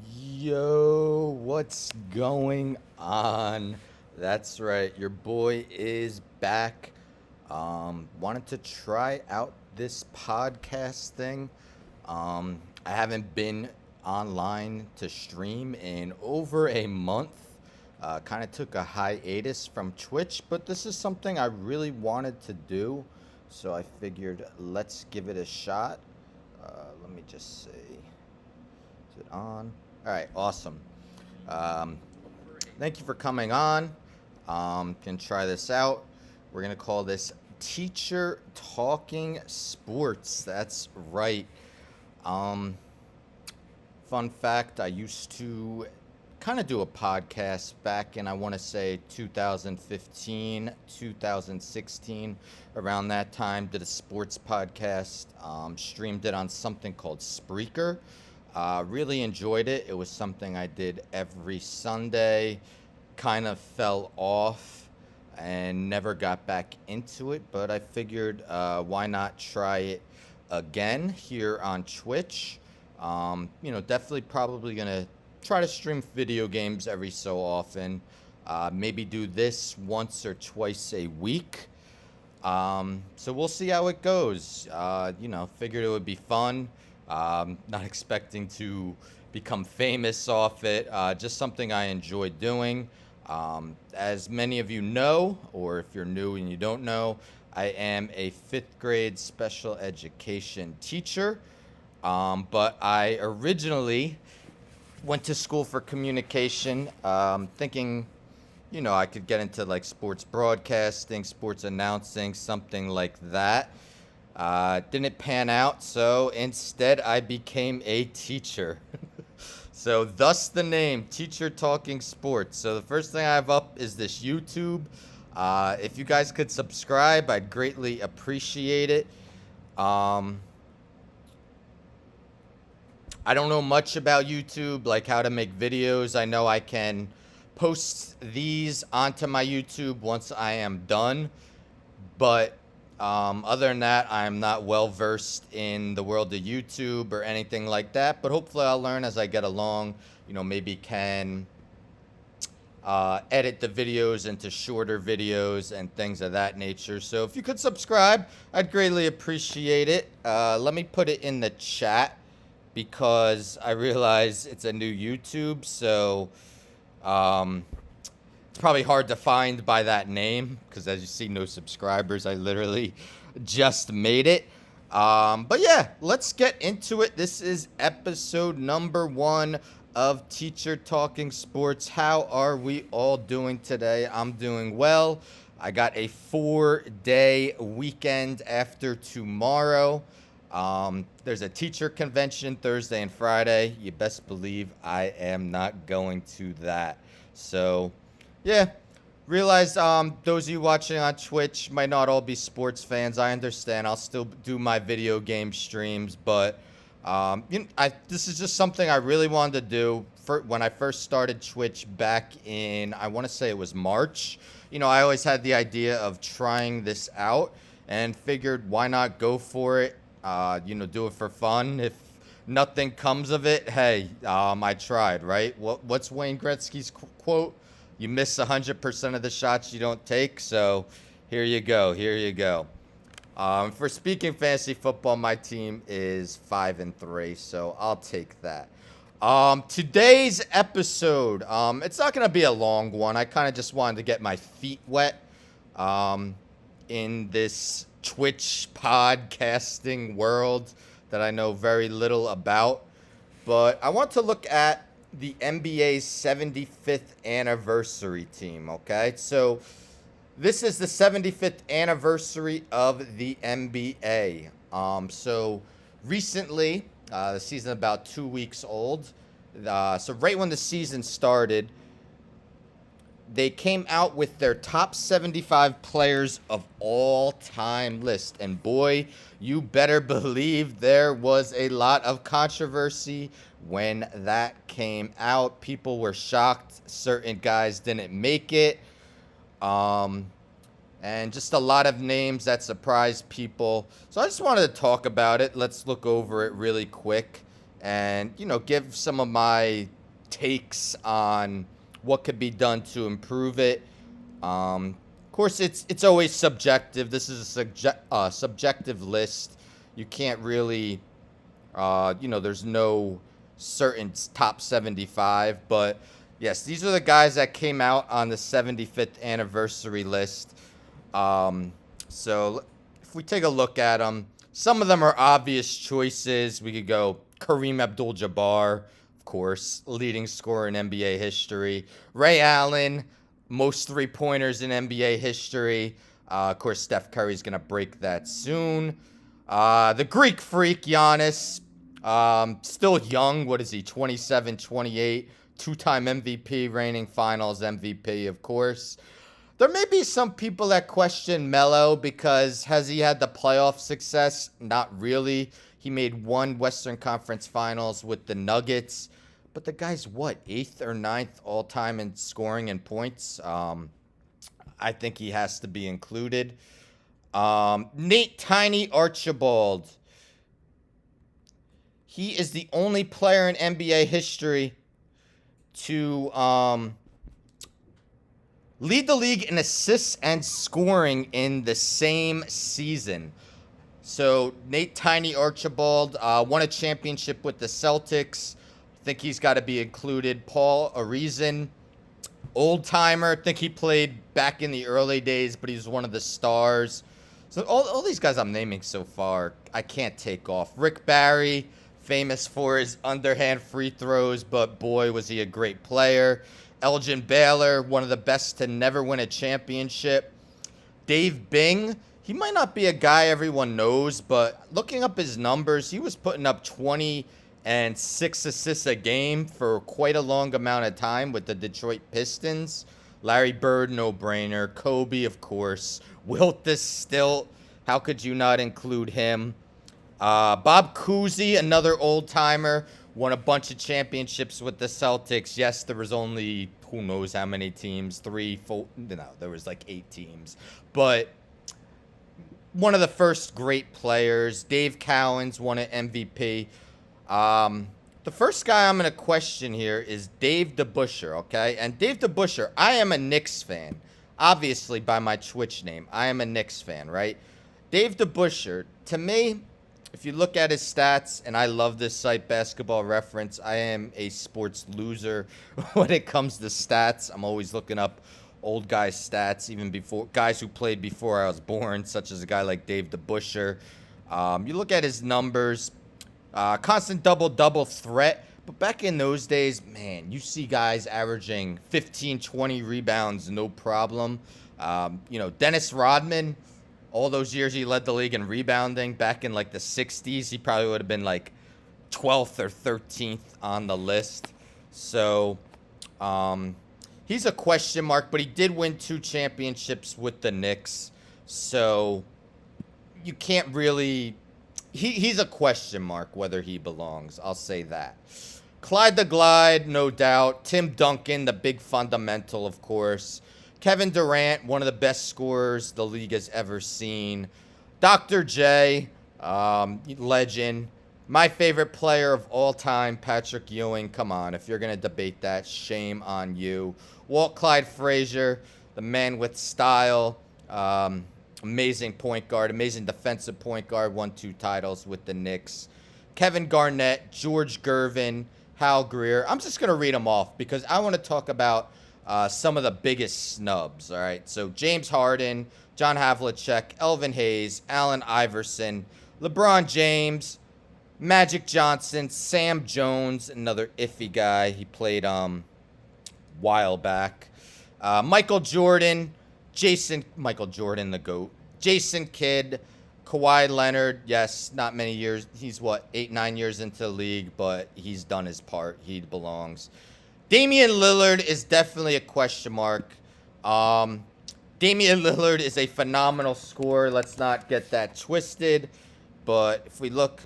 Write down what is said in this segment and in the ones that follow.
Yo, what's going on? That's right, your boy is back. Wanted to try out this podcast thing. I haven't been online to stream in over a month. Kind of took a hiatus from Twitch, but this is something I really wanted to do. So I figured let's give it a shot. Let me just see. Is it on? All right, awesome. Um, Thank you for coming on. Can try this out. We're gonna call this Teacher Talking Sports. That's right. Um, Fun fact: I used to kind of do a podcast back in I want to say 2015, 2016, around that time. Did a sports podcast. Streamed it on something called Spreaker. Really enjoyed it. It was something I did every Sunday. Kind of fell off and never got back into it, but I figured why not try it again here on Twitch. Definitely probably going to try to stream video games every so often. Maybe do this once or twice a week. So we'll see how it goes. Figured it would be fun. Not expecting to become famous off it. Just something I enjoy doing. As many of you know, or if you're new and you don't know, I am a fifth grade special education teacher. But I originally went to school for communication, thinking, I could get into like sports broadcasting, sports announcing, something like that. Didn't pan out, so instead I became a teacher. So thus the name, Teacher Talking Sports. So the first thing I have up is this YouTube. If you guys could subscribe, I'd greatly appreciate it. I don't know much about YouTube, like how to make videos. I know I can post these onto my YouTube once I am done, but other than that, I'm not well versed in the world of YouTube or anything like that. But hopefully, I'll learn as I get along. Maybe can edit the videos into shorter videos and things of that nature. So if you could subscribe, I'd greatly appreciate it. Let me put it in the chat because I realize it's a new YouTube, so it's probably hard to find by that name because, as you see, no subscribers. I literally just made it. But yeah, let's get into it. This is episode number 1 of Teacher Talking Sports. How are we all doing today? I'm doing well. I got a 4-day weekend after tomorrow. There's a teacher convention Thursday and Friday. You best believe I am not going to that. So, yeah. Realize those of you watching on Twitch might not all be sports fans. I understand. I'll still do my video game streams, but this is just something I really wanted to do. When I first started Twitch back in, I want to say it was March. I always had the idea of trying this out and figured why not go for it. Do it for fun. If nothing comes of it, hey, I tried, right? What's Wayne Gretzky's quote? You miss 100% of the shots you don't take. So here you go. For speaking fantasy football, my team is 5-3, so I'll take that. Today's episode, it's not going to be a long one. I kind of just wanted to get my feet wet in this Twitch podcasting world that I know very little about. But I want to look at the NBA's 75th anniversary team, okay? So this is the 75th anniversary of the NBA. So recently, the season about 2 weeks old. So right when the season started, they came out with their top 75 players of all time list. And boy, you better believe there was a lot of controversy when that came out. People were shocked. Certain guys didn't make it. And just a lot of names that surprised people. So I just wanted to talk about it. Let's look over it really quick and, give some of my takes on what could be done to improve it. Of course, it's always subjective. This is a subjective list. You can't really, there's no certain top 75. But, yes, these are the guys that came out on the 75th anniversary list. So if we take a look at them, some of them are obvious choices. We could go Kareem Abdul-Jabbar, of course, leading scorer in NBA history. Ray Allen, most three-pointers in NBA history. Of course, Steph Curry's going to break that soon. The Greek freak, Giannis, still young. What is he, 27, 28? Two-time MVP, reigning finals MVP, of course. There may be some people that question Melo because has he had the playoff success? Not really. He made one Western Conference Finals with the Nuggets. But the guy's what, 8th or 9th all-time in scoring and points? I think he has to be included. Nate Tiny Archibald. He is the only player in NBA history to lead the league in assists and scoring in the same season. So Nate Tiny Archibald won a championship with the Celtics. I think he's got to be included. Paul Arizin, old-timer. I think he played back in the early days, but he was one of the stars. So all these guys I'm naming so far, I can't take off. Rick Barry, famous for his underhand free throws, but boy, was he a great player. Elgin Baylor, one of the best to never win a championship. Dave Bing, he might not be a guy everyone knows, but looking up his numbers, he was putting up 20 and 6 assists a game for quite a long amount of time with the Detroit Pistons. Larry Bird, no-brainer. Kobe, of course. Wilt the Stilt, how could you not include him? Bob Cousy, another old-timer, won a bunch of championships with the Celtics. Yes, there was only who knows how many teams, 3, 4, no, there was like 8 teams. But one of the first great players. Dave Cowens won an MVP. The first guy I'm going to question here is Dave DeBusschere, okay? And Dave DeBusschere, I am a Knicks fan. Obviously, by my Twitch name, I am a Knicks fan, right? Dave DeBusschere, to me, if you look at his stats, and I love this site, Basketball Reference, I am a sports loser when it comes to stats. I'm always looking up old guys' stats, even before guys who played before I was born, such as a guy like Dave DeBusschere. You look at his numbers. Constant double-double threat. But back in those days, man, you see guys averaging 15, 20 rebounds, no problem. Dennis Rodman, all those years he led the league in rebounding. Back in, like, the 60s, he probably would have been, like, 12th or 13th on the list. So, he's a question mark, but he did win 2 championships with the Knicks. So, you can't really... He's a question mark whether he belongs. I'll say that. Clyde the Glide, no doubt. Tim Duncan, the big fundamental, of course. Kevin Durant, one of the best scorers the league has ever seen. Dr. J, legend. My favorite player of all time, Patrick Ewing. Come on, if you're going to debate that, shame on you. Walt Clyde Frazier, the man with style. Amazing point guard, amazing defensive point guard, won 2 titles with the Knicks. Kevin Garnett, George Gervin, Hal Greer. I'm just going to read them off because I want to talk about some of the biggest snubs, all right? So James Harden, John Havlicek, Elvin Hayes, Allen Iverson, LeBron James, Magic Johnson, Sam Jones, another iffy guy. He played while back. Michael Jordan, Michael Jordan, the GOAT. Jason Kidd, Kawhi Leonard, yes, not many years. He's, 8, 9 years into the league, but he's done his part. He belongs. Damian Lillard is definitely a question mark. Damian Lillard is a phenomenal scorer. Let's not get that twisted. But if we look,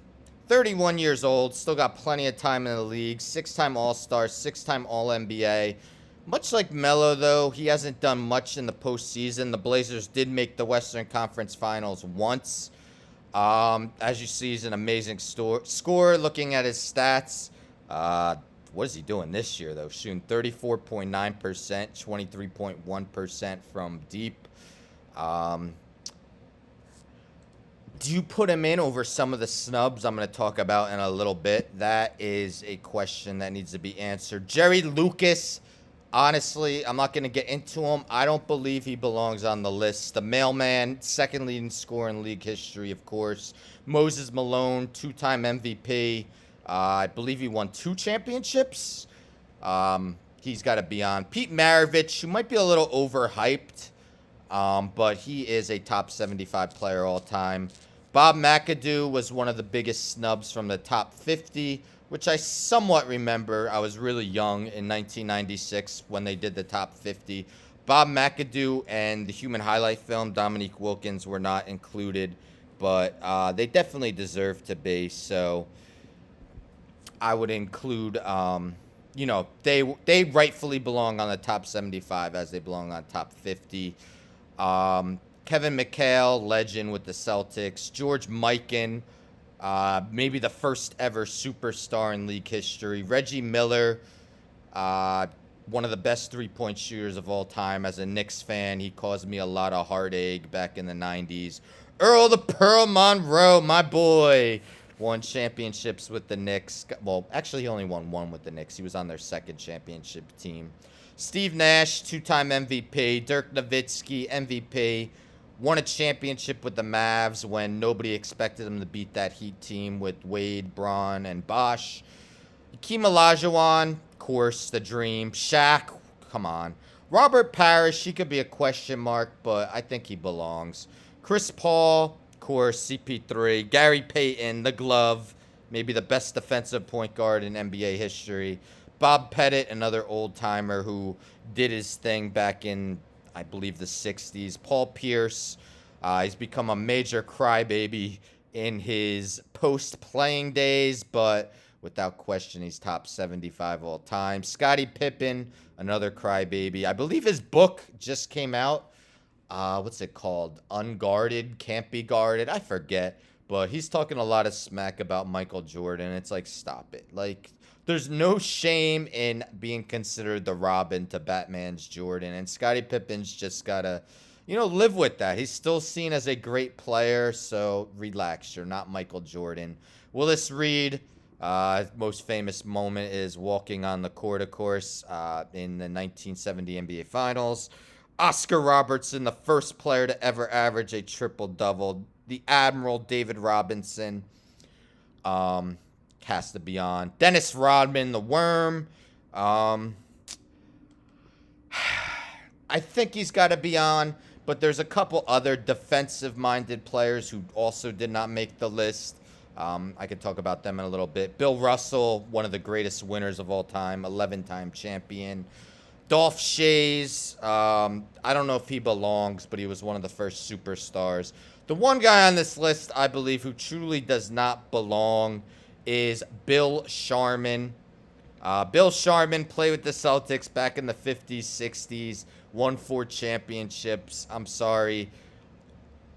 31 years old, still got plenty of time in the league. 6-time All-Star, 6-time All-NBA. Much like Melo, though, he hasn't done much in the postseason. The Blazers did make the Western Conference Finals once. As you see, he's an amazing scorer. Looking at his stats, what is he doing this year, though? Shooting 34.9%, 23.1% from deep. Do you put him in over some of the snubs I'm going to talk about in a little bit? That is a question that needs to be answered. Jerry Lucas, honestly, I'm not going to get into him. I don't believe he belongs on the list. The mailman, second leading scorer in league history, of course. Moses Malone, two-time MVP. I believe he won 2 championships. He's got to be on. Pete Maravich, who might be a little overhyped, but he is a top 75 player all time. Bob McAdoo was one of the biggest snubs from the top 50, which I somewhat remember. I was really young in 1996 when they did the top 50. Bob McAdoo and the Human Highlight film, Dominique Wilkins, were not included, but they definitely deserve to be. So I would include, they rightfully belong on the top 75 as they belong on top 50. Kevin Mchale, legend with the Celtics. George Mikan, maybe the first ever superstar in league history. Reggie Miller, one of the best three-point shooters of all time. As a Knicks fan, he caused me a lot of heartache back in the 90s. Earl the Pearl Monroe, my boy, won championships with the Knicks. Well, actually, he only won 1 with the Knicks. He was on their second championship team. Steve Nash, 2-time MVP. Dirk Nowitzki, MVP. Won a championship with the Mavs when nobody expected him to beat that Heat team with Wade, Braun, and Bosh. Hakeem Olajuwon, of course, the dream. Shaq, come on. Robert Parrish, he could be a question mark, but I think he belongs. Chris Paul, of course, CP3. Gary Payton, the glove, maybe the best defensive point guard in NBA history. Bob Pettit, another old-timer who did his thing back in, I believe, the 60s. Paul Pierce, he's become a major crybaby in his post-playing days, but without question, he's top 75 all time. Scottie Pippen, another crybaby. I believe his book just came out. What's it called? Unguarded, Can't Be Guarded. I forget, but he's talking a lot of smack about Michael Jordan. It's like, stop it. Like, there's no shame in being considered the Robin to Batman's Jordan. And Scottie Pippen's just got to, live with that. He's still seen as a great player, so relax. You're not Michael Jordan. Willis Reed, most famous moment is walking on the court, of course, in the 1970 NBA Finals. Oscar Robertson, the first player to ever average a triple-double. The Admiral, David Robinson. Has to be on. Dennis Rodman, the Worm. I think he's got to be on, but there's a couple other defensive-minded players who also did not make the list. I could talk about them in a little bit. Bill Russell, one of the greatest winners of all time, 11-time champion. Dolph Schayes, I don't know if he belongs, but he was one of the first superstars. The one guy on this list, I believe, who truly does not belong is Bill Sharman. Bill Sharman played with the Celtics back in the 50s, 60s, won 4 championships. I'm sorry.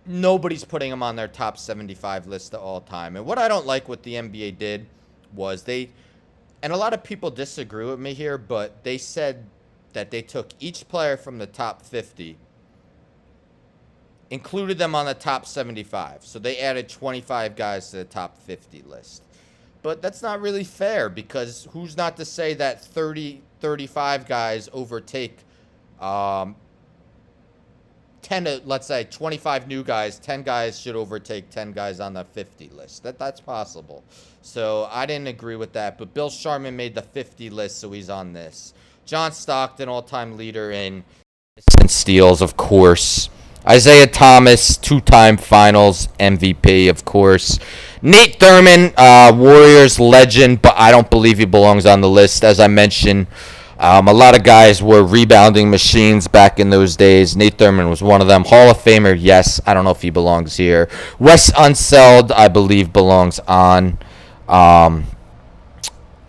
Nobody's putting him on their top 75 list of all time. And what I don't like what the NBA did was and a lot of people disagree with me here, but they said that they took each player from the top 50, included them on the top 75. So they added 25 guys to the top 50 list. But that's not really fair, because who's not to say that 35 guys overtake 10, let's say 25 new guys, 10 guys should overtake 10 guys on the 50 list. That's possible. So I didn't agree with that, but Bill Sharman made the 50 list, so he's on this. John Stockton, all-time leader in steals, of course. Isaiah Thomas, 2-time finals MVP, of course. Nate Thurman, Warriors legend, but I don't believe he belongs on the list. As I mentioned, a lot of guys were rebounding machines back in those days. Nate Thurman was one of them. Hall of Famer, yes. I don't know if he belongs here. Wes Unseld, I believe, belongs on.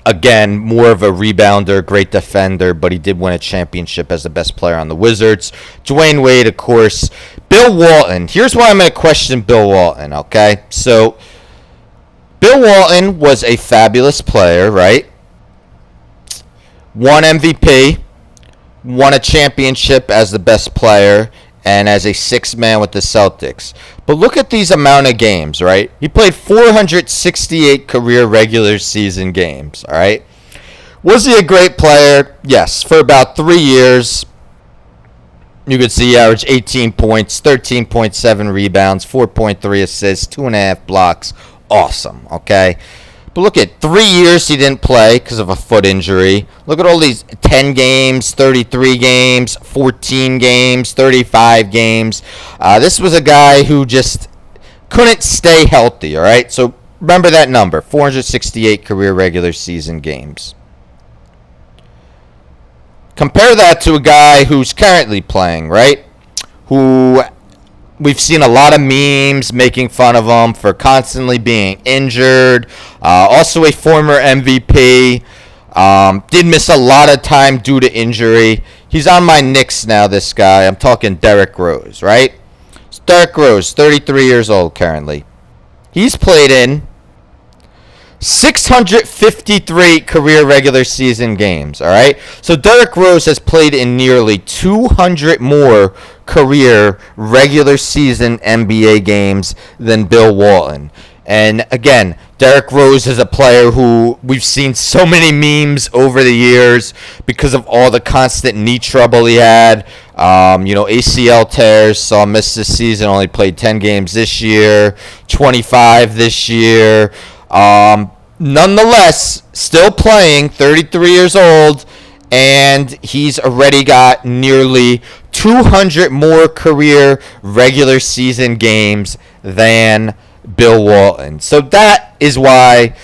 Again, more of a rebounder, great defender, but he did win a championship as the best player on the Wizards. Dwayne Wade, of course. Bill Walton. Here's why I'm going to question Bill Walton, okay? So, Bill Walton was a fabulous player, right? Won MVP, won a championship as the best player, and as a sixth man with the Celtics. But look at these amount of games, right? He played 468 career regular season games, all right? Was he a great player? Yes. For about 3 years, you could see he averaged 18 points, 13.7 rebounds, 4.3 assists, 2.5 blocks. Awesome, okay? But look at 3 years he didn't play because of a foot injury. Look at all these 10 games, 33 games, 14 games, 35 games. This was a guy who just couldn't stay healthy, all right? So remember that number, 468 career regular season games. Compare that to a guy who's currently playing, right? Who we've seen a lot of memes making fun of him for constantly being injured. Also a former MVP. Did miss a lot of time due to injury. He's on my Knicks now, this guy. I'm talking Derrick Rose, right? It's Derrick Rose, 33 years old currently. He's played in 653 career regular season games, all right? So Derrick Rose has played in nearly 200 more career regular season NBA games than Bill Walton. And again, Derrick Rose is a player who we've seen so many memes over the years because of all the constant knee trouble he had. ACL tears, saw him miss this season, only played 10 games this year, 25 this year. Nonetheless, still playing, 33 years old, and he's already got nearly 200 more career regular season games than Bill Walton. So that is why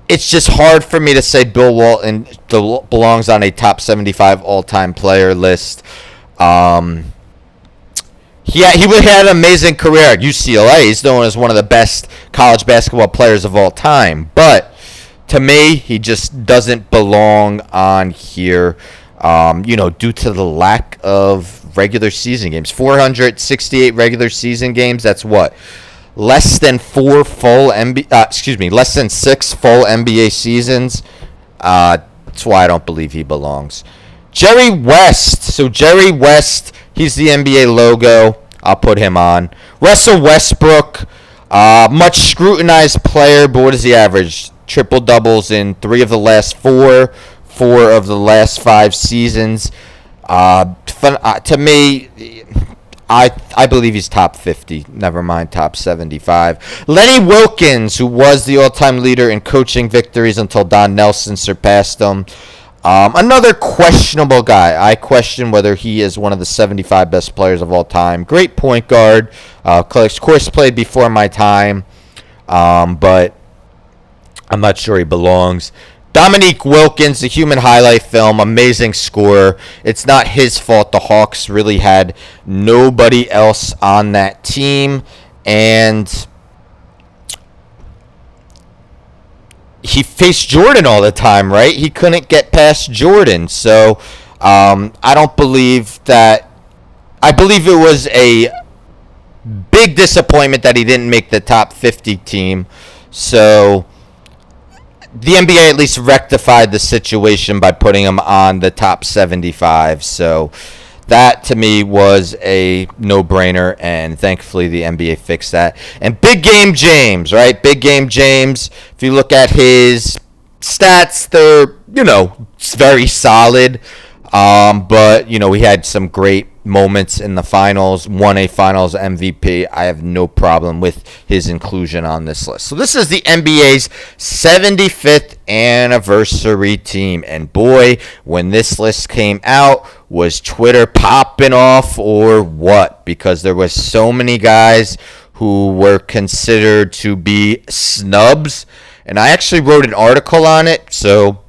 it's just hard for me to say Bill Walton belongs on a top 75 all-time player list. He had an amazing career at UCLA. He's known as one of the best college basketball players of all time. But to me, he just doesn't belong on here, due to the lack of regular season games. 468 regular season games, that's what? Less than 6 full NBA seasons. That's why I don't believe he belongs. Jerry West. So Jerry West, he's the NBA logo. I'll put him on. Russell Westbrook, much scrutinized player, but what does he average? Triple doubles in 3 of the last 4 of the last 5 seasons. To me, I believe he's top 50. Never mind top 75. Lenny Wilkins, who was the all-time leader in coaching victories until Don Nelson surpassed him. Another questionable guy. I question whether he is one of the 75 best players of all time. Great point guard. Of course, played before my time, but I'm not sure he belongs. Dominique Wilkins, the human highlight film, amazing scorer. It's not his fault. The Hawks really had nobody else on that team, and he faced Jordan all the time, right? He couldn't get past Jordan. So I don't believe that. I believe it was a big disappointment that he didn't make the top 50 team. So the NBA at least rectified the situation by putting him on the top 75. So that, to me, was a no-brainer, and thankfully the NBA fixed that. And Big Game James, right? Big Game James, if you look at his stats, they're, very solid. But, we had some great moments in the finals, won a finals MVP. I have no problem with his inclusion on this list. So this is the NBA's 75th anniversary team. And boy, when this list came out, was Twitter popping off or what? Because there was so many guys who were considered to be snubs. And I actually wrote an article on it, so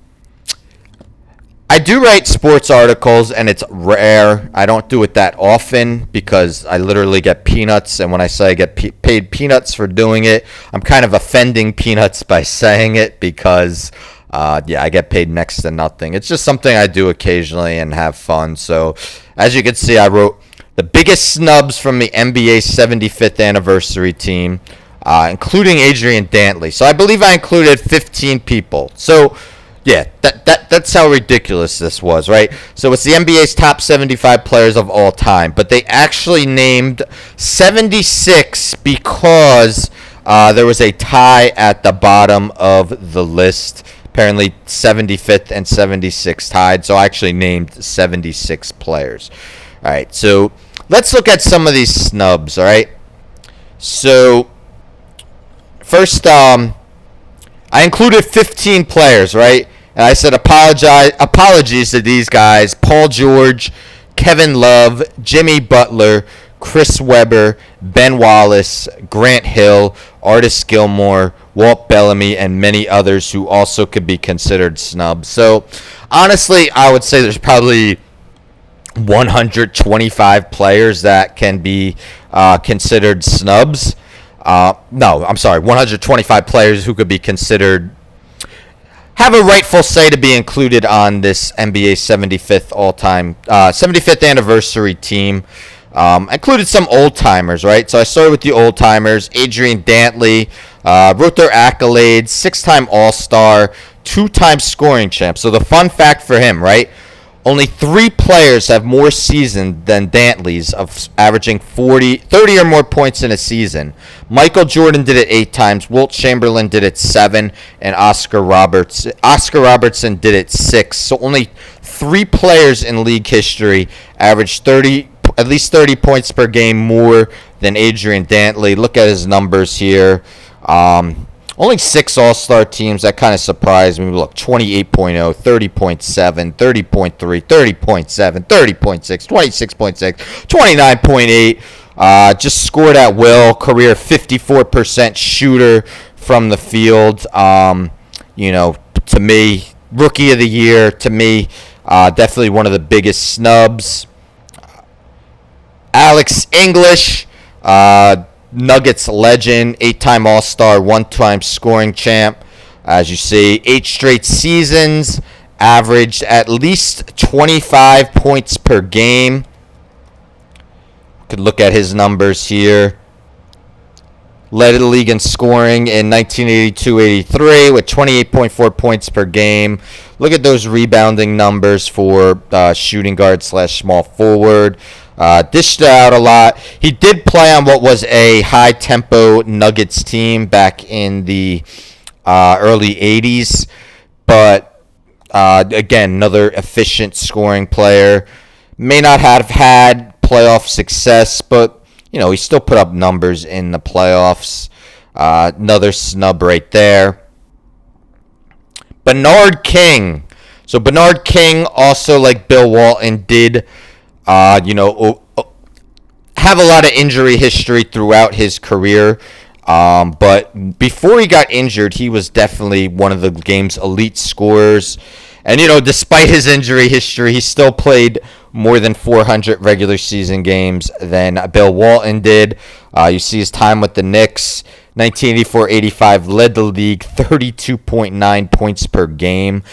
I do write sports articles, and it's rare. I don't do it that often because I literally get peanuts, and when I say I get paid peanuts for doing it, I'm kind of offending peanuts by saying it because, I get paid next to nothing. It's just something I do occasionally and have fun. So, as you can see, I wrote The biggest snubs from the NBA's 75th anniversary team, including Adrian Dantley. So I believe I included 15 people. So, yeah, that's how ridiculous this was, right? So it's the NBA's top 75 players of all time, but they actually named 76 because there was a tie at the bottom of the list. Apparently 75th and 76th tied, so I actually named 76 players. All right, so let's look at some of these snubs, all right? So first, I included 15 players, right? And I said apologies to these guys: Paul George, Kevin Love, Jimmy Butler, Chris Webber, Ben Wallace, Grant Hill, Artis Gilmore, Walt Bellamy, and many others who also could be considered snubs. So honestly, I would say there's probably 125 players that can be considered snubs. No, I'm sorry, 125 players who could be considered, have a rightful say to be included on this NBA 75th anniversary team. Included some old timers, right? So I started with the old timers. Adrian Dantley wrote their accolades: 6-time All-Star, 2-time scoring champ. So the fun fact for him, right? Only 3 players have more seasons than Dantley's, of averaging 30 or more points in a season. Michael Jordan did it 8 times, Wilt Chamberlain did it 7, and Oscar Robertson did it 6. So only 3 players in league history averaged at least 30 points per game more than Adrian Dantley. Look at his numbers here. Only 6 All-Star teams. That kind of surprised me. Look, 28.0, 30.7, 30.3, 30.7, 30.6, 26.6, 29.8. Just scored at will. Career 54% shooter from the field. To me, Rookie of the Year. To me, definitely one of the biggest snubs. Alex English, Nuggets legend, 8-time All-Star, 1-time scoring champ. As you see, 8 straight seasons, averaged at least 25 points per game. Could look at his numbers here. Led the league in scoring in 1982-83 with 28.4 points per game. Look at those rebounding numbers for shooting guard / small forward. Dished out a lot. He did play on what was a high-tempo Nuggets team back in the early 80s. But, again, another efficient scoring player. May not have had playoff success, but, he still put up numbers in the playoffs. Another snub right there. Bernard King. So Bernard King, also like Bill Walton, did have a lot of injury history throughout his career. But before he got injured, he was definitely one of the game's elite scorers. And, despite his injury history, he still played more than 400 regular season games than Bill Walton did. You see his time with the Knicks. 1984-85 led the league, 32.9 points per game.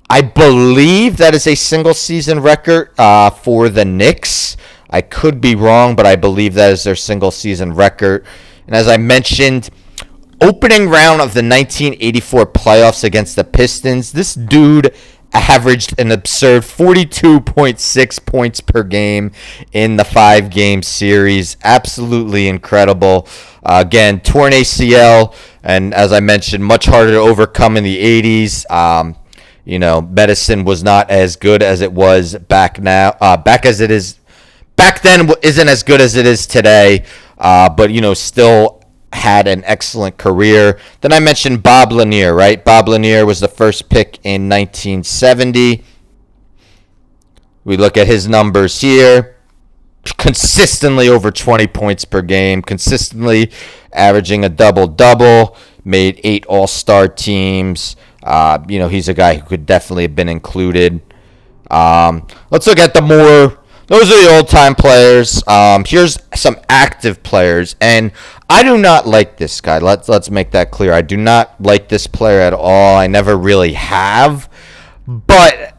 I believe that is a single-season record for the Knicks. I could be wrong, but I believe that is their single-season record. And as I mentioned, opening round of the 1984 playoffs against the Pistons, this dude averaged an absurd 42.6 points per game in the 5-game series. Absolutely incredible. Again, torn ACL, and as I mentioned, much harder to overcome in the 80s. Medicine was not as good as it was back then isn't as good as it is today, but still had an excellent career. Then I mentioned Bob Lanier, right? Bob Lanier was the first pick in 1970. We look at his numbers here. Consistently over 20 points per game, consistently averaging a double-double, made 8 All-Star teams. He's a guy who could definitely have been included. Let's look at those are the old-time players. Here's some active players, and I do not like this guy. Let's make that clear. I do not like this player at all. I never really have. But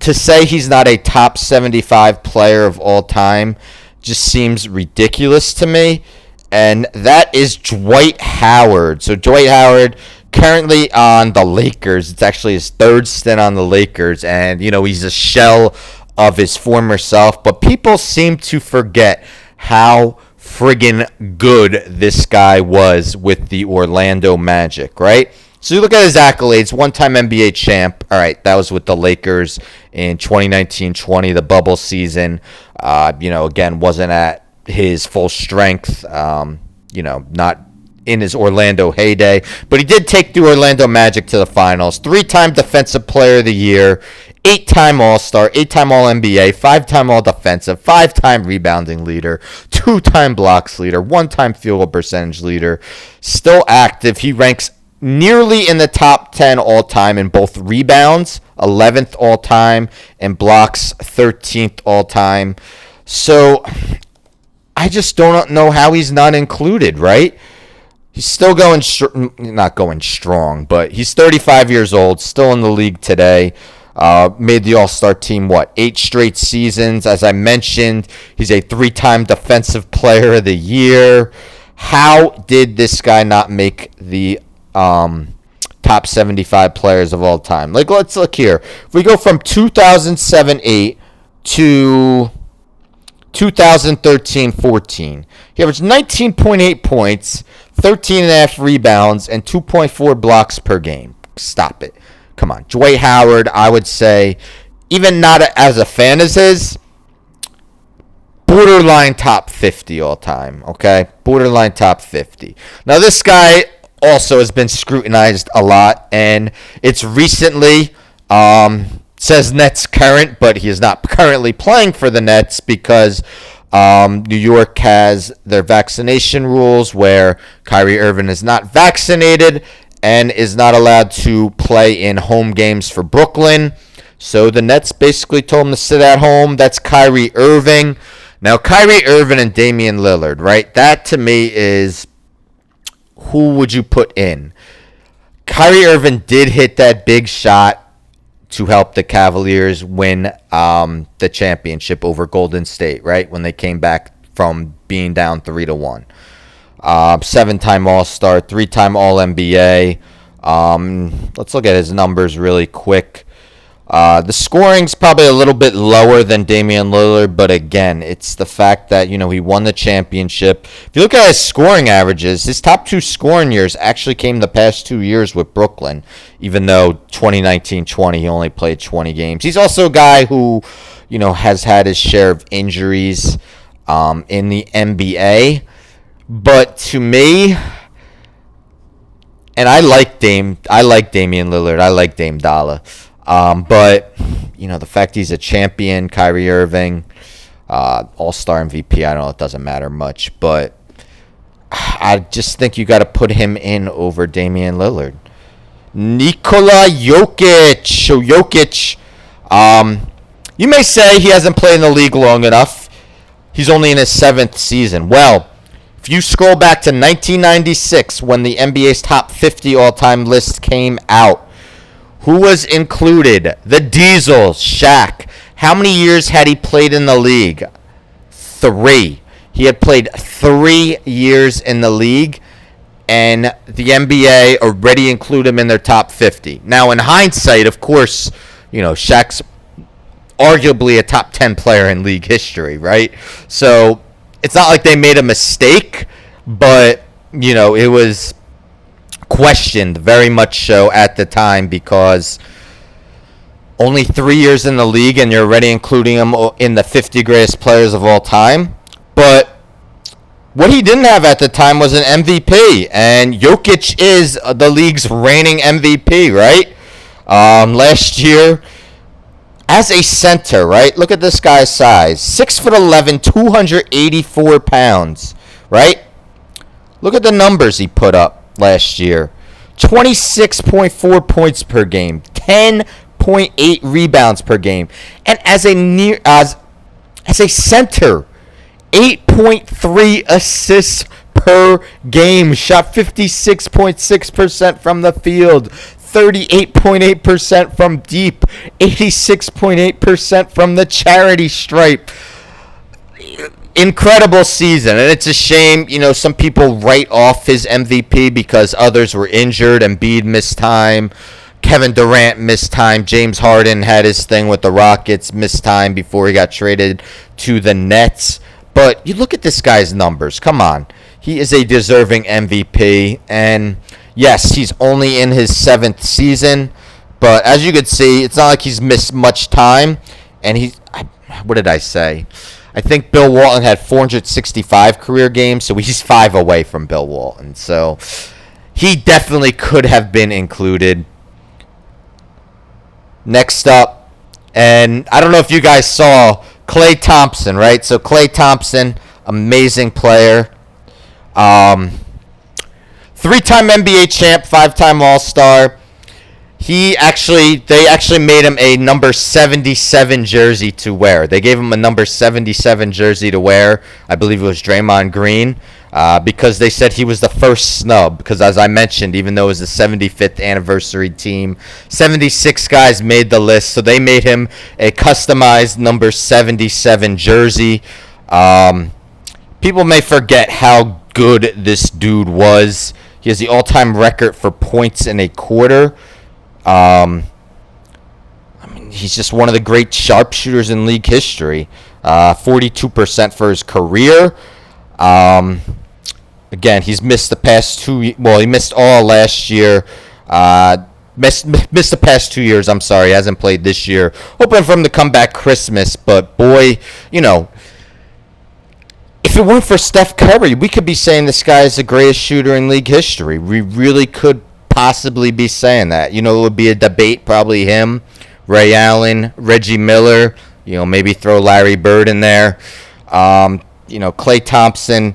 to say he's not a top 75 player of all time just seems ridiculous to me, and that is Dwight Howard. So Dwight Howard currently on the Lakers. It's actually his third stint on the Lakers, and he's a shell of his former self, but people seem to forget how friggin' good this guy was with the Orlando Magic, right? So you look at his accolades, one-time NBA champ. All right, that was with the Lakers in 2019-20, the bubble season. Again, wasn't at his full strength, not in his Orlando heyday. But he did take the Orlando Magic to the finals. 3-time Defensive Player of the Year, 8-time All-Star, 8-time All-NBA, 5-time All-Defensive, 5-time Rebounding Leader, 2-time Blocks Leader, 1-time Field Goal Percentage Leader. Still active. He ranks nearly in the top 10 all-time in both rebounds, 11th all-time, and blocks, 13th all-time. So I just don't know how he's not included, right? He's still not going strong, but he's 35 years old, still in the league today. Made the All-Star team, 8 straight seasons. As I mentioned, he's a 3-time Defensive Player of the Year. How did this guy not make the top 75 players of all time? Let's look here. If we go from 2007-8 to 2013-14, he averaged 19.8 points, 13.5 rebounds, and 2.4 blocks per game. Stop it. Come on. Dwight Howard, I would say, even not as a fan as his, borderline top 50 all time, okay? Borderline top 50. Now, this guy also has been scrutinized a lot, and it's recently, says Nets current, but he is not currently playing for the Nets because New York has their vaccination rules where Kyrie Irving is not vaccinated and is not allowed to play in home games for Brooklyn. So the Nets basically told him to sit at home. That's Kyrie Irving. Now, Kyrie Irving and Damien Lillard, right? That to me is, who would you put in? Kyrie Irving did hit that big shot to help the Cavaliers win the championship over Golden State, right? When they came back from being down 3-1. 7-time All-Star, 3-time All-NBA. Let's look at his numbers really quick. The scoring's probably a little bit lower than Damian Lillard, but again, it's the fact that, he won the championship. If you look at his scoring averages, his top 2 scoring years actually came the past 2 years with Brooklyn, even though 2019-20, he only played 20 games. He's also a guy who, has had his share of injuries in the NBA. But to me, and I like Damian Lillard, I like Dame Dollar. But, the fact he's a champion, Kyrie Irving, All-Star MVP, I know it doesn't matter much, but I just think you got to put him in over Damian Lillard. Nikola Jokic. So Jokic, you may say he hasn't played in the league long enough. He's only in his 7th season. Well, if you scroll back to 1996 when the NBA's top 50 all-time list came out, who was included? The Diesel, Shaq. How many years had he played in the league? 3. He had played 3 years in the league, and the NBA already include him in their top 50. Now, in hindsight, of course, Shaq's arguably a top 10 player in league history, right? So it's not like they made a mistake, but, it was questioned very much so at the time because only 3 years in the league and you're already including him in the 50 greatest players of all time. But what he didn't have at the time was an MVP, and Jokic is the league's reigning MVP, right? Last year, as a center, right? Look at this guy's size. 6'11", 284 pounds, right? Look at the numbers he put up last year. 26.4 points per game, 10.8 rebounds per game, and as a center, 8.3 assists per game. Shot 56.6% from the field, 38.8% from deep, 86.8% from the charity stripe. incredible season, and it's a shame, some people write off his MVP because others were injured. Embiid missed time, Kevin Durant missed time, James Harden had his thing with the Rockets, missed time before he got traded to the Nets. But you look at this guy's numbers. Come on. He is a deserving MVP, and yes, he's only in his 7th season, but as you can see, it's not like he's missed much time, and what did I say? I think Bill Walton had 465 career games, so he's 5 away from Bill Walton. So he definitely could have been included. Next up, and I don't know if you guys saw Klay Thompson, right? So Klay Thompson, amazing player. 3-time NBA champ, 5-time All-Star. They actually made him a number 77 jersey to wear. They gave him a number 77 jersey to wear. I believe it was Draymond Green, because they said he was the first snub. Because as I mentioned, even though it was the 75th anniversary team, 76 guys made the list, so they made him a customized number 77 jersey. People may forget how good this dude was. He has the all-time record for points in a quarter. He's just one of the great sharpshooters in league history. 42% for his career. Again, he's missed the past 2. Well, he missed all last year. Missed the past 2 years. I'm sorry, he hasn't played this year. Hoping for him to come back Christmas, but boy, if it weren't for Steph Curry, we could be saying this guy is the greatest shooter in league history. We really could possibly be saying that. It would be a debate, probably him, Ray Allen, Reggie Miller, maybe throw Larry Bird in there. Klay Thompson.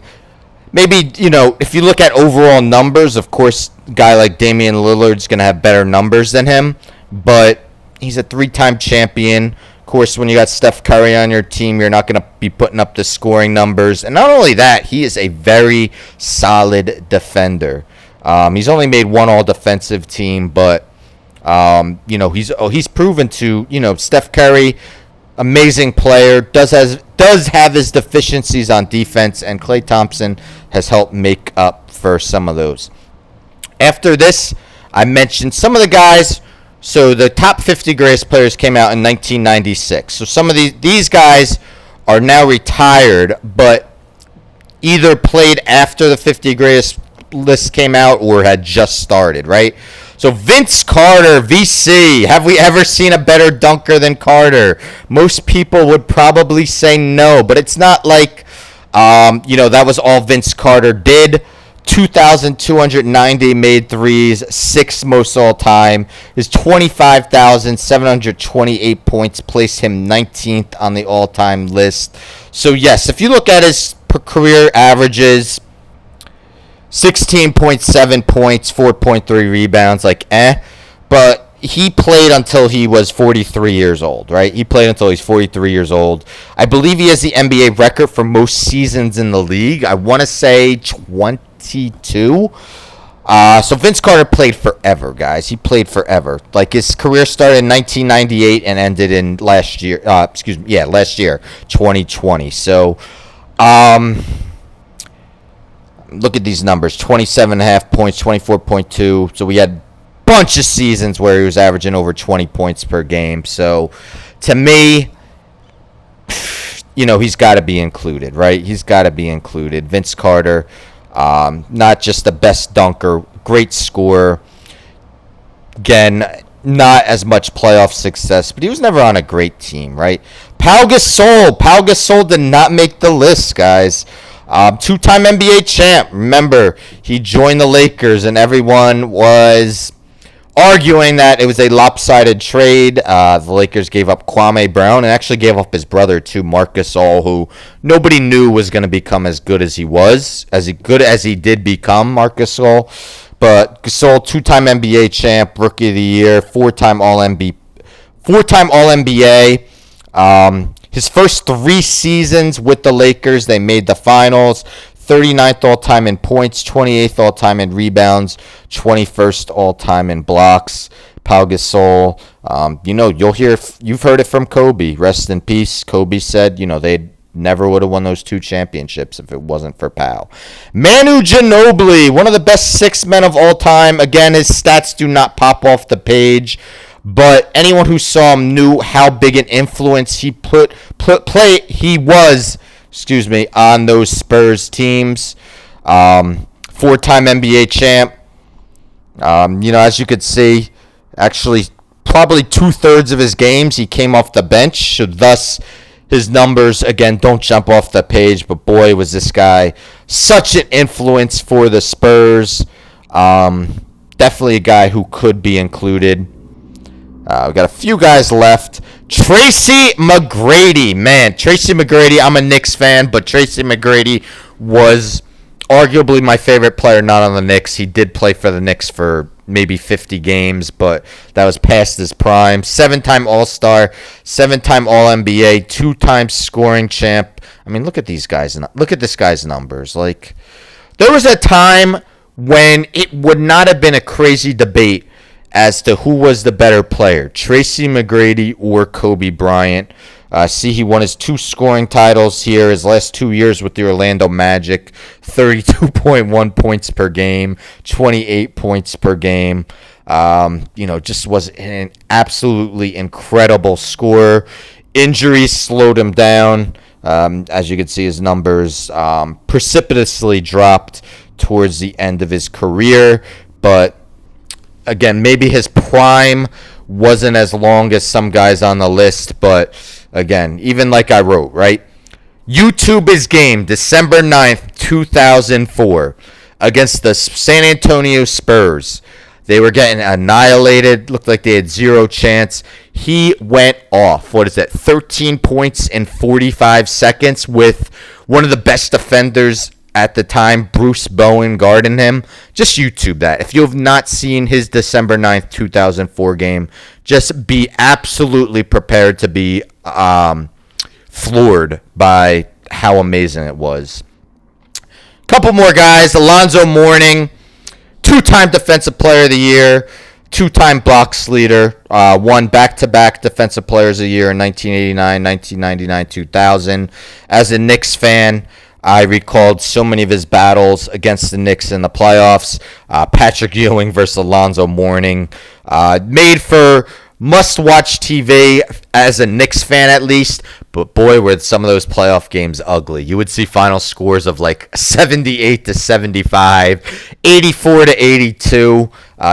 Maybe, if you look at overall numbers, of course, a guy like Damien Lillard's going to have better numbers than him, but he's a 3-time champion. Of course, when you got Steph Curry on your team, you're not going to be putting up the scoring numbers. And not only that, he is a very solid defender. He's only made one all-defensive team, but, he's proven to, Steph Curry, amazing player, does have his deficiencies on defense, and Klay Thompson has helped make up for some of those. After this, I mentioned some of the guys. So the top 50 greatest players came out in 1996. So some of these guys are now retired, but either played after the 50 greatest list came out or had just started, right? So Vince Carter, VC. Have we ever seen a better dunker than Carter? Most people would probably say no, but it's not like, that was all Vince Carter did. 2,290 made threes, 6th most all time. His 25,728 points placed him 19th on the all-time list. So yes, if you look at his career averages, 16.7 points, 4.3 rebounds, but he played until he was 43 years old, right? He played until he's 43 years old. I believe he has the NBA record for most seasons in the league. I want to say 22. So Vince Carter played forever, guys. He played forever. His career started in 1998 and ended in last year, 2020. So, look at these numbers, 27.5 points, 24.2. So we had bunch of seasons where he was averaging over 20 points per game. So to me, he's got to be included, right? He's got to be included. Vince Carter, not just the best dunker, great scorer. Again, not as much playoff success, but he was never on a great team, right? Pau Gasol did not make the list, guys. 2-time NBA champ. Remember, he joined the Lakers, and everyone was arguing that it was a lopsided trade. The Lakers gave up Kwame Brown and actually gave up his brother too, Marc Gasol, who nobody knew was going to become as good as he was, as good as he did become, Marc Gasol. But Gasol, 2-time NBA champ, Rookie of the Year, 4-time All-NBA. His first 3 seasons with the Lakers, they made the finals. 39th all-time in points, 28th all-time in rebounds, 21st all-time in blocks. Pau Gasol, you've heard it from Kobe. Rest in peace. Kobe said, they'd never would have won those 2 championships if it wasn't for Powell. Manu Ginobili, one of the best 6 men of all time. Again, his stats do not pop off the page, but anyone who saw him knew how big an influence he was on those Spurs teams. 4-time NBA champ. As you could see, actually probably 2/3 of his games he came off the bench, so thus his numbers, again, don't jump off the page, but boy, was this guy such an influence for the Spurs. Definitely a guy who could be included. We've got a few guys left. Tracy McGrady. Man, Tracy McGrady, I'm a Knicks fan, but Tracy McGrady was arguably my favorite player not on the Knicks. He did play for the Knicks for maybe 50 games, but that was past his prime. 7-time All-Star, 7-time All-NBA, 2-time scoring champ. I mean, look at these guys. Look at this guy's numbers. Like, there was a time when it would not have been a crazy debate as to who was the better player, Tracy McGrady or Kobe Bryant. He won his 2 scoring titles here, his last 2 years with the Orlando Magic, 32.1 points per game, 28 points per game. Just was an absolutely incredible scorer. Injuries slowed him down. As you can see, his numbers precipitously dropped towards the end of his career, but again, maybe his prime wasn't as long as some guys on the list, but again, even like I wrote, right? YouTube his game, December 9th, 2004, against the San Antonio Spurs. They were getting annihilated. Looked like they had 0 chance. He went off. 13 points in 45 seconds with one of the best defenders at the time, Bruce Bowen, guarding him. Just YouTube that. If you have not seen his December 9th, 2004 game, just be absolutely prepared to be floored by how amazing it was. Couple more guys. Alonzo Mourning, 2-time Defensive Player of the Year, 2-time blocks leader, won back-to-back Defensive Players of the Year in 1989, 1999, 2000. As a Knicks fan, I recalled so many of his battles against the Knicks in the playoffs. Patrick Ewing versus Alonzo Mourning. Made for must-watch TV as a Knicks fan at least. But boy, were some of those playoff games ugly. You would see final scores of like 78-75, 84-82.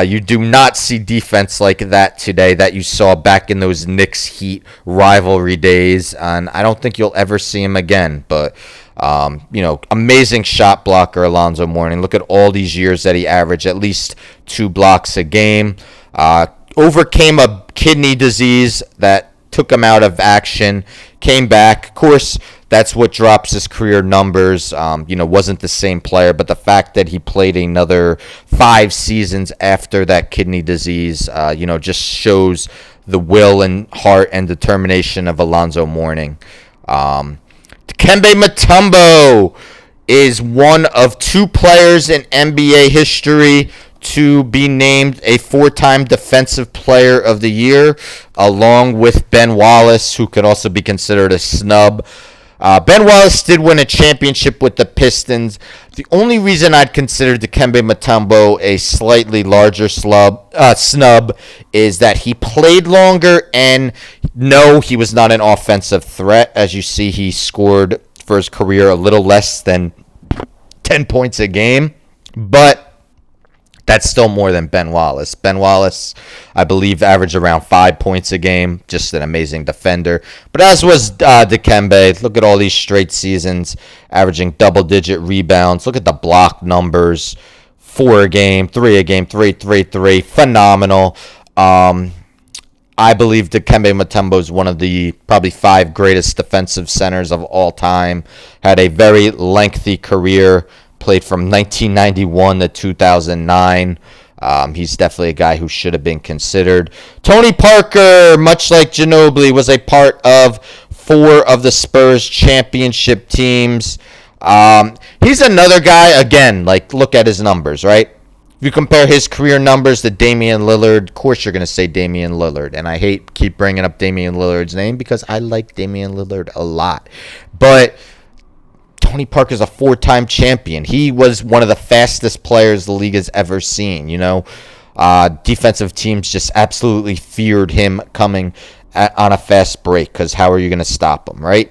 You do not see defense like that today that you saw back in those Knicks Heat rivalry days. And I don't think you'll ever see him again. But amazing shot blocker, Alonzo Mourning. Look at all these years that he averaged at least 2 blocks a game. Overcame a kidney disease that took him out of action, came back. Of course, that's what drops his career numbers. Wasn't the same player, but the fact that he played another 5 seasons after that kidney disease, just shows the will and heart and determination of Alonzo Mourning. Kembe Mutombo is one of 2 players in NBA history to be named a 4-time Defensive Player of the Year, along with Ben Wallace, who could also be considered a snub. Ben Wallace did win a championship with the Pistons. The only reason I'd consider Kembe Mutombo a slightly larger snub is that he played longer, and no, he was not an offensive threat. As you see, he scored for his career a little less than 10 points a game, but that's still more than Ben Wallace. Ben Wallace, I believe, averaged around 5 points a game. Just an amazing defender. But as was Dikembe. Look at all these straight seasons, averaging double-digit rebounds. Look at the block numbers. 4 a game, 3 a game, 3. Phenomenal. I believe Kembe Mutombo is one of the probably 5 greatest defensive centers of all time. Had a very lengthy career. Played from 1991 to 2009. He's definitely a guy who should have been considered. Tony Parker, much like Ginobili, was a part of 4 of the Spurs championship teams. He's another guy, again, like, look at his numbers, right? you compare his career numbers to Damian Lillard, of course you're going to say Damian Lillard. And I keep bringing up Damian Lillard's name because I like Damian Lillard a lot. But Tony Parker's a 4-time champion. He was one of the fastest players the league has ever seen. Defensive teams just absolutely feared him coming on a fast break because how are you going to stop him, right?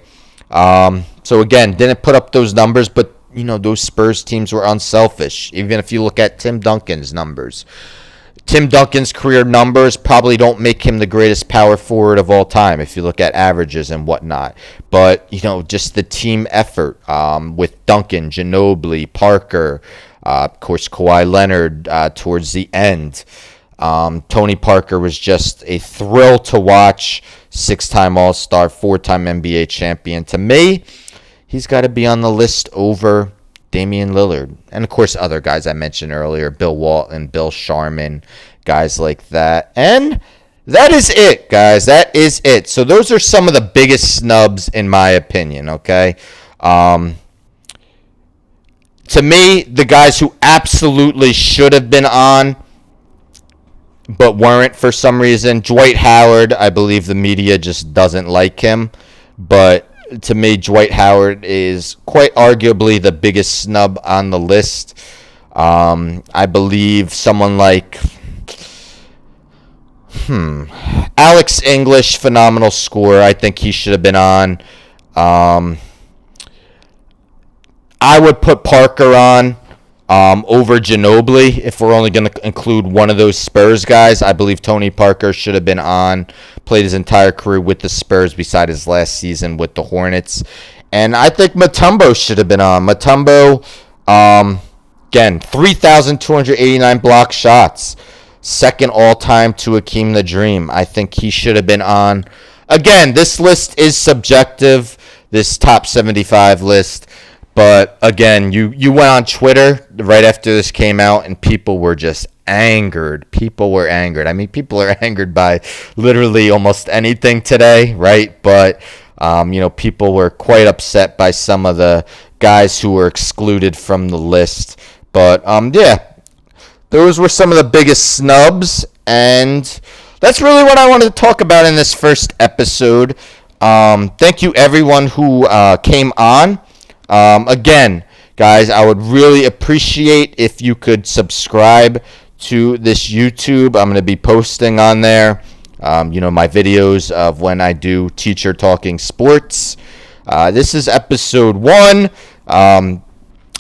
So again, didn't put up those numbers, but those Spurs teams were unselfish. Even if you look at Tim Duncan's numbers. Tim Duncan's career numbers probably don't make him the greatest power forward of all time if you look at averages and whatnot. But, just the team effort with Duncan, Ginobili, Parker, of course, Kawhi Leonard towards the end. Tony Parker was just a thrill to watch. 6-time All-Star, 4-time NBA champion. To me, he's got to be on the list over Damian Lillard. And, of course, other guys I mentioned earlier, Bill Walton, Bill Sharman, guys like that. And that is it, guys. That is it. So those are some of the biggest snubs, in my opinion, okay? To me, the guys who absolutely should have been on but weren't for some reason, Dwight Howard, I believe the media just doesn't like him. But to me, Dwight Howard is quite arguably the biggest snub on the list. I believe someone like Alex English, phenomenal scorer. I think he should have been on. I would put Parker on over Ginobili if we're only going to include one of those Spurs guys. I believe Tony Parker should have been on. Played his entire career with the Spurs beside his last season with the Hornets. And I think Mutombo should have been on. Mutombo, again, 3,289 block shots. Second all-time to Hakeem the Dream. I think he should have been on. Again, this list is subjective, this top 75 list. But, again, you went on Twitter right after this came out, and people were just angered. People were angered. I mean, people are angered by literally almost anything today, right? But, people were quite upset by some of the guys who were excluded from the list. But, those were some of the biggest snubs, and that's really what I wanted to talk about in this first episode. Thank you, everyone who came on. Again, guys, I would really appreciate if you could subscribe to this YouTube. I'm going to be posting on there, my videos of when I do Teacher Talking Sports. This is episode 1.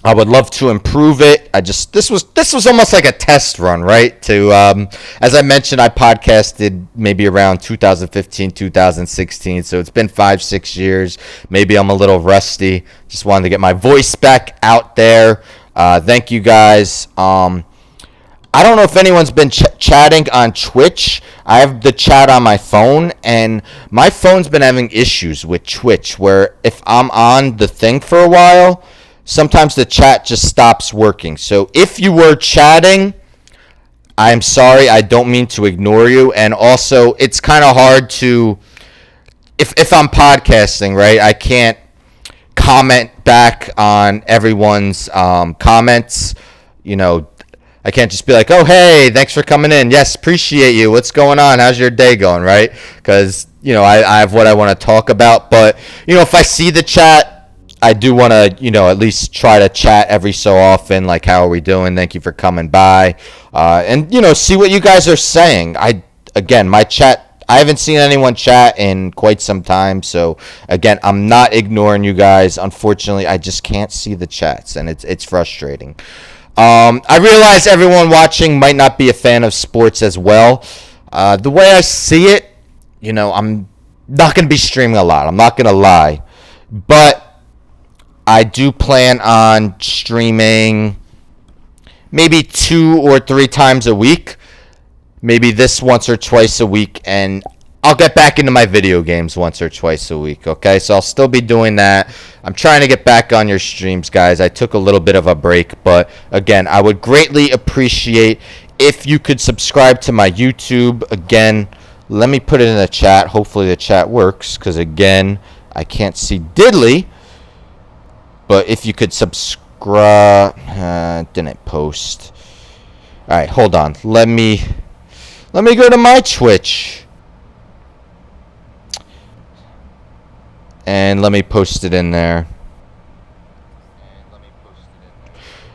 I would love to improve it. This was almost like a test run, right? As I mentioned, I podcasted maybe around 2015, 2016. So it's been 5-6 years. Maybe I'm a little rusty. Just wanted to get my voice back out there. Thank you guys. I don't know if anyone's been chatting on Twitch. I have the chat on my phone, and my phone's been having issues with Twitch, where if I'm on the thing for a while, sometimes the chat just stops working. So if you were chatting, I'm sorry. I don't mean to ignore you. And also, it's kind of hard to, if I'm podcasting, right, I can't comment back on everyone's comments. I can't just be like, oh, hey, thanks for coming in. Yes, appreciate you. What's going on? How's your day going, right? Because, I have what I want to talk about. But, if I see the chat, I do want to, at least try to chat every so often, like, how are we doing? Thank you for coming by. And, see what you guys are saying. My chat, I haven't seen anyone chat in quite some time. So, again, I'm not ignoring you guys. Unfortunately, I just can't see the chats, and it's frustrating. I realize everyone watching might not be a fan of sports as well. The way I see it, I'm not going to be streaming a lot. I'm not going to lie. But I do plan on streaming maybe 2 or 3 times a week. Maybe this once or twice a week. And I'll get back into my video games once or twice a week, okay? So I'll still be doing that. I'm trying to get back on your streams, guys. I took a little bit of a break. But, again, I would greatly appreciate if you could subscribe to my YouTube. Again, let me put it in the chat. Hopefully the chat works because, again, I can't see diddly. But if you could subscribe, didn't post. All right, hold on. Let me go to my Twitch. And let me post it in there.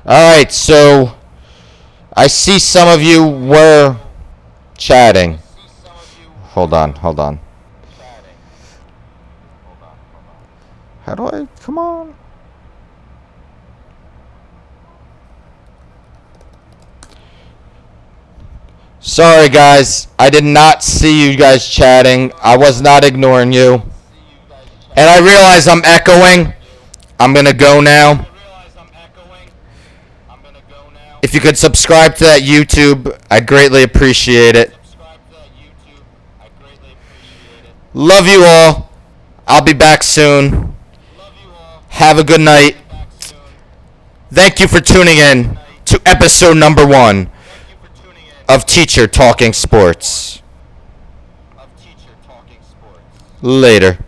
All right, so I see some of you were chatting. Hold on. How do I? Come on. Sorry, guys. I did not see you guys chatting. I was not ignoring you. And I realize I'm echoing. I'm going to go now. If you could subscribe to that YouTube, I'd greatly appreciate it. Love you all. I'll be back soon. Have a good night. Thank you for tuning in to episode number 1 of Teacher Talking Sports. Later.